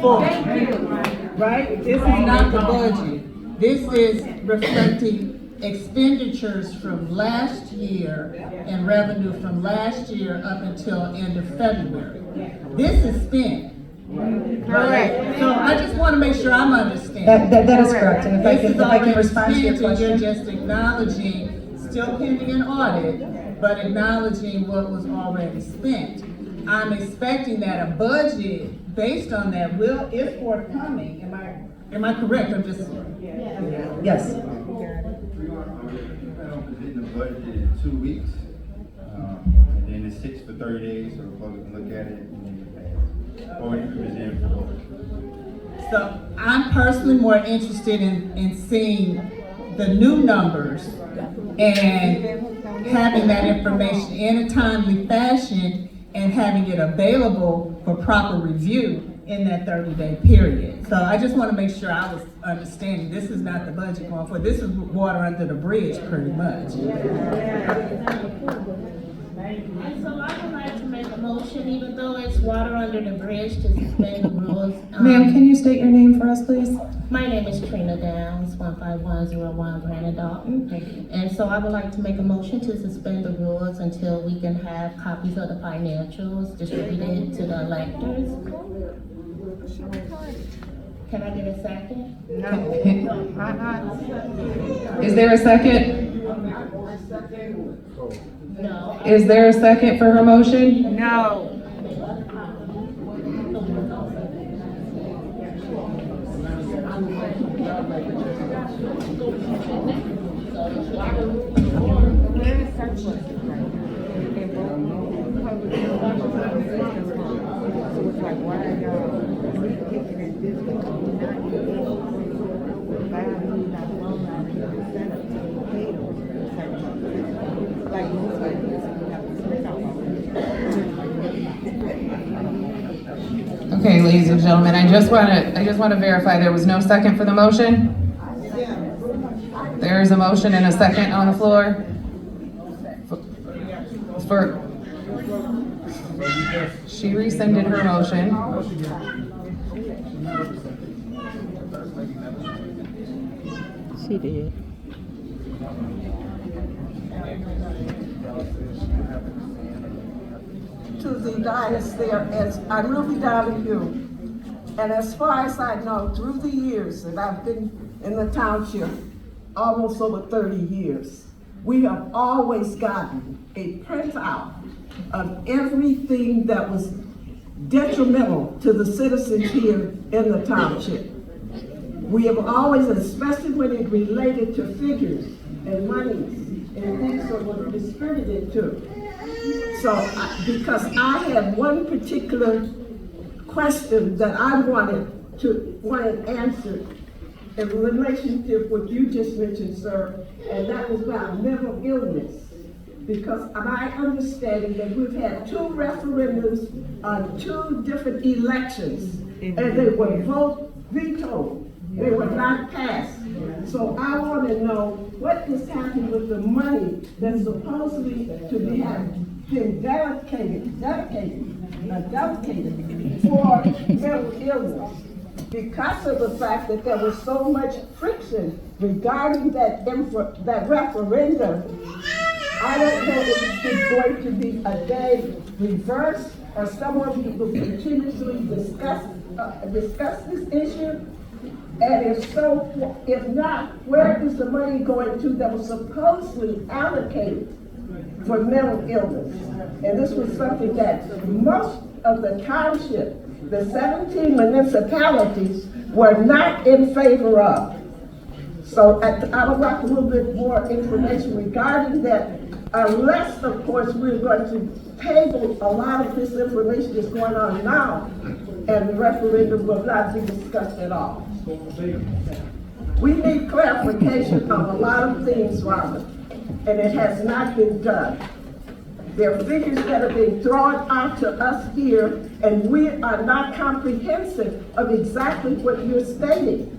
Forward, right? This is not the budget. This is reflecting expenditures from last year and revenue from last year up until end of February. This is spent. Correct. So I just want to make sure I'm understanding. That is correct, and if I can respond to your You're question. just acknowledging, still pending an audit, but acknowledging what was already spent. I'm expecting that a budget based on that is forthcoming. Am I correct? I'm just. Yes. The budget in 2 weeks, and then it sits for 30 days so the public can look at it and then pass. Or you can present for vote. So I'm personally more interested in seeing the new numbers and having that information in a timely fashion and having it available for proper review in that 30-day period. So I just want to make sure I was understanding this is not the budget going forward. This is water under the bridge pretty much. And so I would like to make a motion, even though it's water under the bridge, to suspend the rules. Ma'am, can you state your name for us, please? My name is Trina Downs, 15101 Brandon Dalton. And so I would like to make a motion to suspend the rules until we can have copies of the financials distributed to the electors. Can I get a second? Is there a second? No. Is there a second for her motion? No. Okay, ladies and gentlemen, I just want to verify there was no second for the motion. There is a motion and a second on the floor. She rescinded her motion. She did. To the dais there, as I really value you. And as far as I know, through the years that I've been in the township, almost over 30 years, we have always gotten a printout of everything that was detrimental to the citizens here in the township. We have always, especially when it related to figures and monies and things that were distributed to. So, because I had one particular question that I wanted answered in relationship with what you just mentioned, sir, and that was about mental illness. Because my understanding that we've had 2 referendums on 2 different elections, and they were both vetoed. They were not passed. So I want to know what is happening with the money that's supposedly to be been dedicated for mental illness. Because of the fact that there was so much friction regarding that referendum, I don't know if it's going to be a day reversed or someone will continuously discuss this issue. And if so, if not, where is the money going to that was supposedly allocated for mental illness? And this was something that most of the township, the 17 municipalities, were not in favor of. So I would like a little bit more information regarding that, unless, of course, we're going to table a lot of this information that's going on now, and the referendum will not be discussed at all. We need clarification on a lot of things, Robert, and it has not been done. There are figures that are being thrown out to us here, and we are not comprehensive of exactly what you're stating.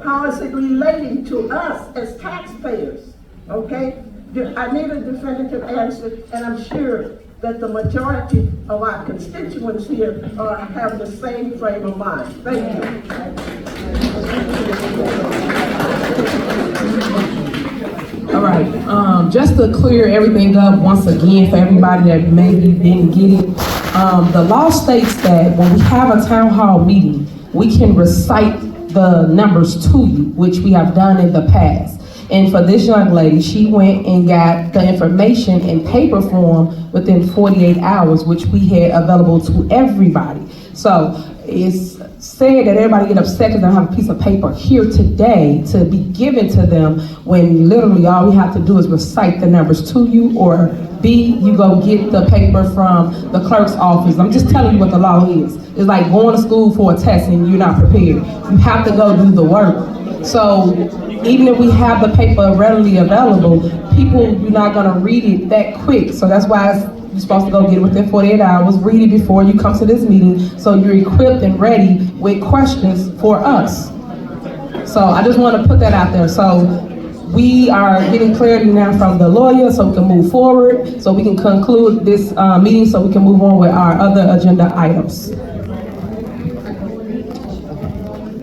How is it relating to us as taxpayers? Okay? I need a definitive answer, and I'm sure that the majority of our constituents here have the same frame of mind. Thank you. All right, just to clear everything up once again for everybody that maybe didn't get it, the law states that when we have a town hall meeting, we can recite the numbers to you, which we have done in the past. And for this young lady, she went and got the information in paper form within 48 hours, which we had available to everybody. So it's said that everybody get upset because they don't have a piece of paper here today to be given to them when literally all we have to do is recite the numbers to you, or B, you go get the paper from the clerk's office. I'm just telling you what the law is. It's like going to school for a test and you're not prepared. You have to go do the work. So even if we have the paper readily available, people, you're not gonna read it that quick. So that's why you're supposed to go get it within 48 hours, read it before you come to this meeting, so you're equipped and ready with questions for us. So I just wanna put that out there. So we are getting clarity now from the lawyer so we can move forward, so we can conclude this meeting so we can move on with our other agenda items.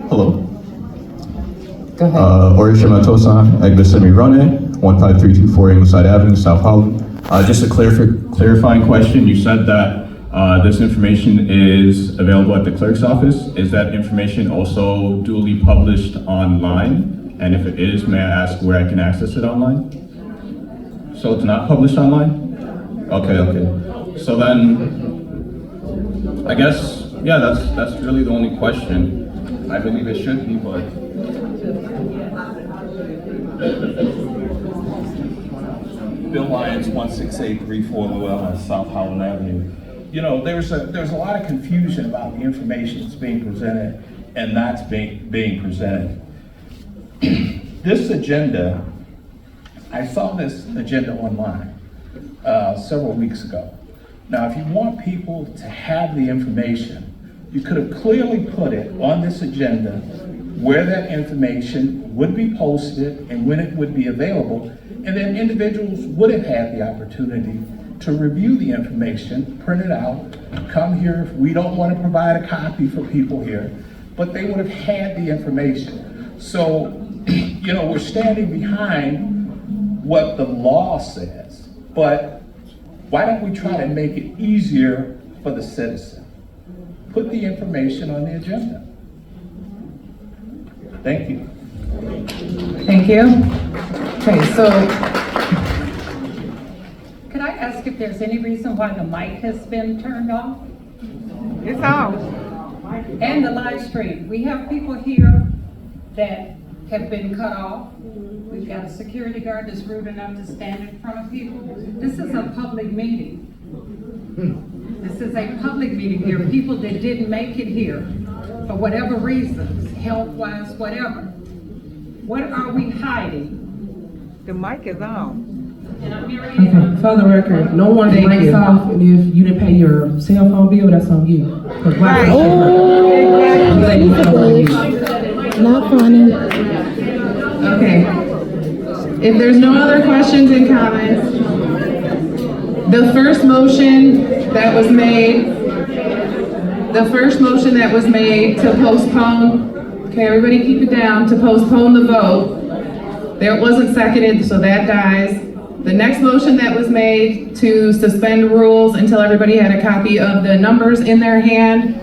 Hello. Go ahead. Orishima Tosan, Egbesemi Rone, 15324 Ingleside Avenue, South Holland. Just a clarifying question. You said that this information is available at the clerk's office. Is that information also duly published online? And if it is, may I ask where I can access it online? So it's not published online? Okay. So then, I guess, yeah, that's really the only question. I believe it should be, but. Bill Lyons, 16834 Llewellyn, South Holland Avenue. You know, there's a lot of confusion about the information that's being presented and not being presented. This agenda, I saw this agenda online several weeks ago. Now, if you want people to have the information, you could have clearly put it on this agenda where that information would be posted and when it would be available, and then individuals would have had the opportunity to review the information, print it out, come here. If we don't want to provide a copy for people here, but they would have had the information. So, you know, we're standing behind what the law says, but why don't we try to make it easier for the citizen? Put the information on the agenda. Thank you. Thank you. Okay, so Could I ask if there's any reason why the mic has been turned off? It's on. And the live stream. We have people here that have been cut off. We've got a security guard that's rude enough to stand in front of people. This is a public meeting. This is a public meeting. There are people that didn't make it here for whatever reasons, health-wise, whatever. What are we hiding? The mic is on. And I'm Mary okay, Ann. for the record, no one's mics off, and if you didn't pay your cell phone bill, that's on you. Right. Not funny. Okay. If there's no other questions and comments, the first motion that was made to postpone, okay, everybody keep it down, to postpone the vote. That wasn't seconded, so that dies. The next motion that was made to suspend rules until everybody had a copy of the numbers in their hand,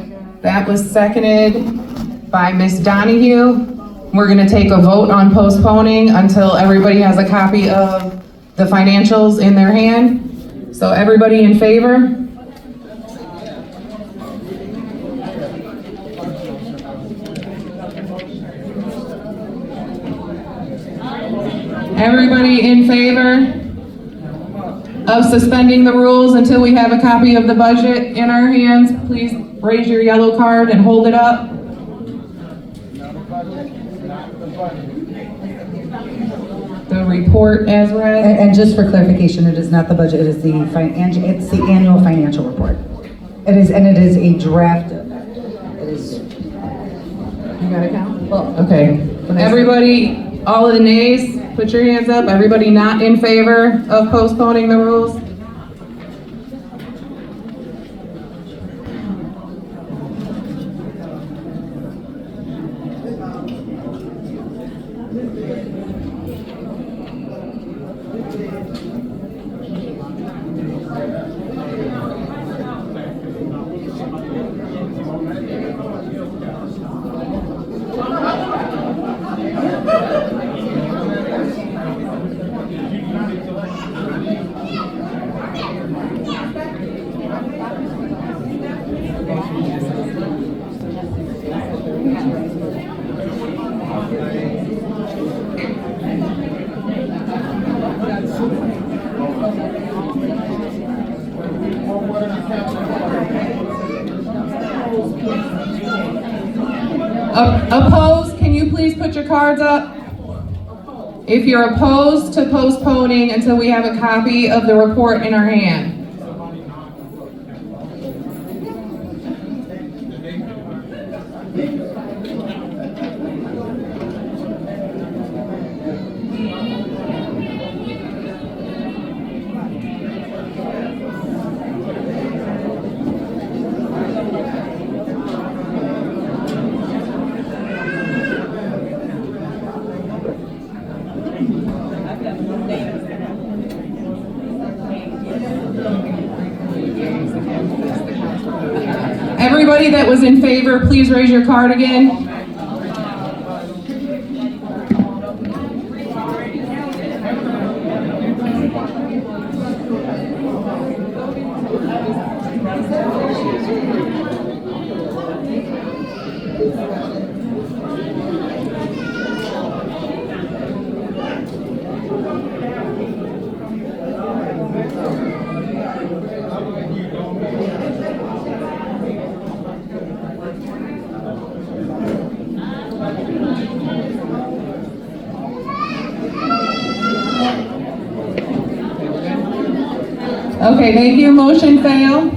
that was seconded by Ms. Donahue. We're gonna take a vote on postponing until everybody has a copy of the financials in their hand. So everybody in favor? Everybody in favor of suspending the rules until we have a copy of the budget in our hands? Please raise your yellow card and hold it up. The report as read. And just for clarification, it is not the budget, it is the it's the annual financial report. It is a draft. It is. You got it count? Well, Okay. Everybody, all of the nays, put your hands up. Everybody not in favor of postponing the rules? Opposed, can you please put your cards up? If you're opposed to postponing until we have a copy of the report in our hand. Everybody that was in favor, please raise your card again. Okay, thank you. Motion failed.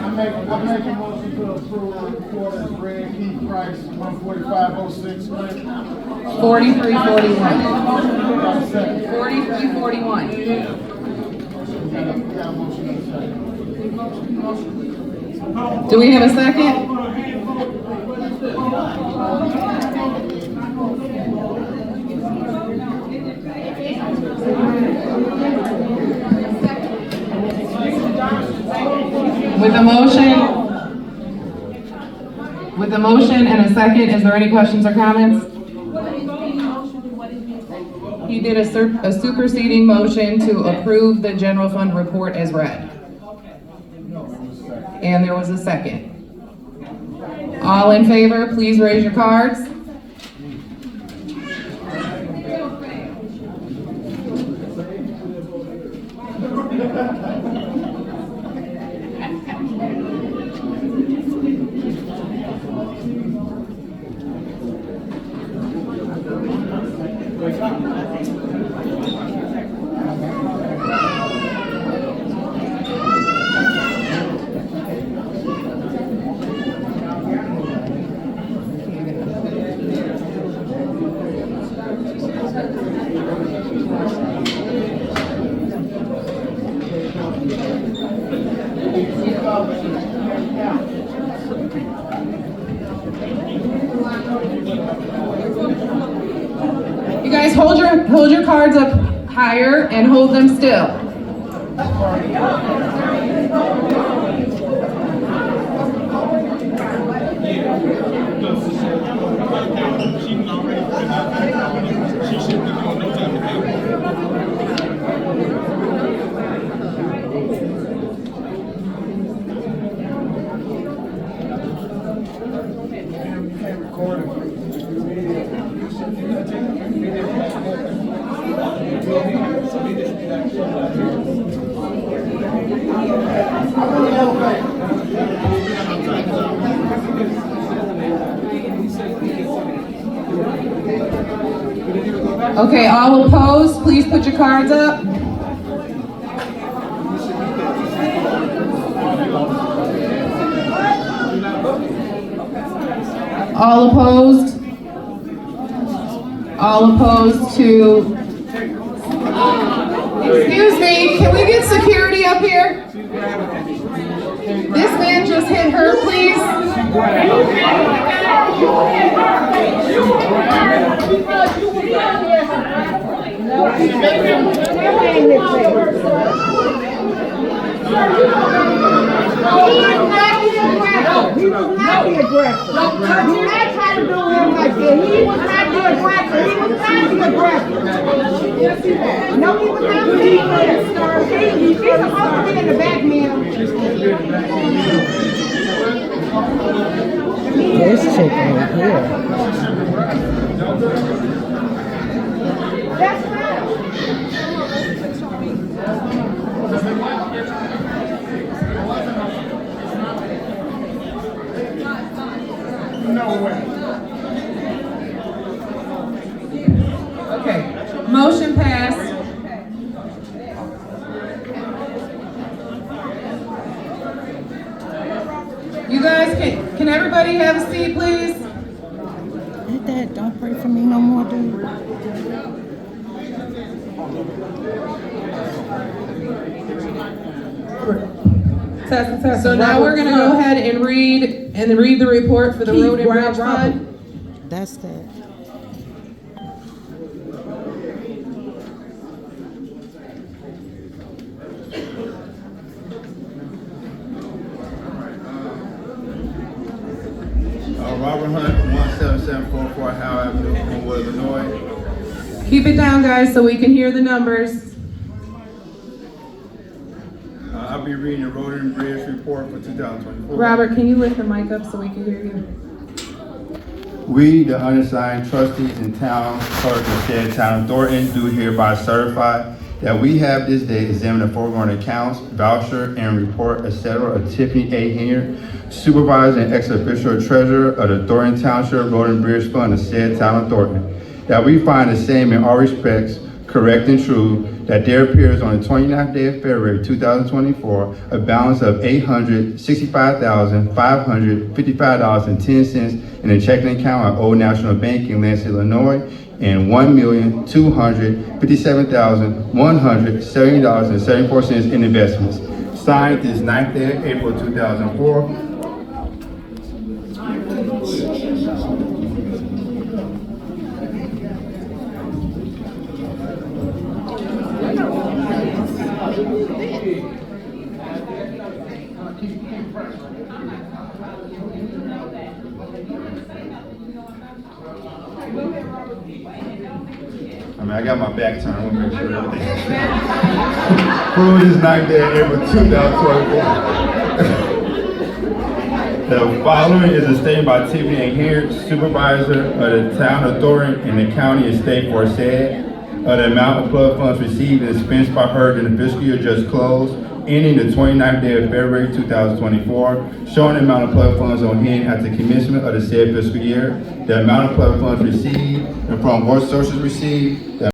I make a motion to approve the report as read, key price 145.06. 4341. 4341. Do we have a second? With a motion and a second, is there any questions or comments? He did a superseding motion to approve the general fund report as read. And there was a second. All in favor, please raise your cards. You guys hold your cards up higher and hold them still. Okay, all opposed, please put your cards up. All opposed? All opposed to... Excuse me, can we get security up here? This man just hit her, please. He was not the aggressor. Do not try to do him like that. He was not the aggressor. He was not the aggressor. No, he was not the aggressor. He's supposed to be in the back, ma'am. This chick right here. That's right. No way. Okay, motion passed. You guys, can everybody have a seat, please? Dad, don't pray for me no more, dude. So now we're gonna go ahead and read the report for the road and bridge fund. That's that. Robert Hunt, 17744 Howell Avenue, Glenwood, Illinois. Keep it down, guys, so we can hear the numbers. I'll be reading the Road and Bridge report for 2024. Robert, can you lift the mic up so we can hear you? We, the unassigned trustees in town, clerk of said town of Thornton, do hereby certify that we have this day examined the foregoing accounts, voucher, and report, etc. of Tiffany A. Henry, supervisor and ex-official treasurer of the Thornton Township Road and Bridge Fund of said town of Thornton. That we find the same in all respects correct and true, that there appears on the 29th day of February 2024 a balance of $865,555.10 in the checking account at Old National Bank in Lansing, Illinois, and $1,257,170.74 in investments. Signed this 9th day of April 2004. I got my back turned. I want to make sure everything. Approved this 9th day of April 2024. The following is a statement by Tiffany A. Henry, supervisor of the town of Thornton in the county and state for said, of the amount of flood funds received and spent by her in the fiscal year just closed, ending the 29th day of February 2024, showing the amount of flood funds on hand at the commencement of the said fiscal year, the amount of flood funds received and from what sources received, the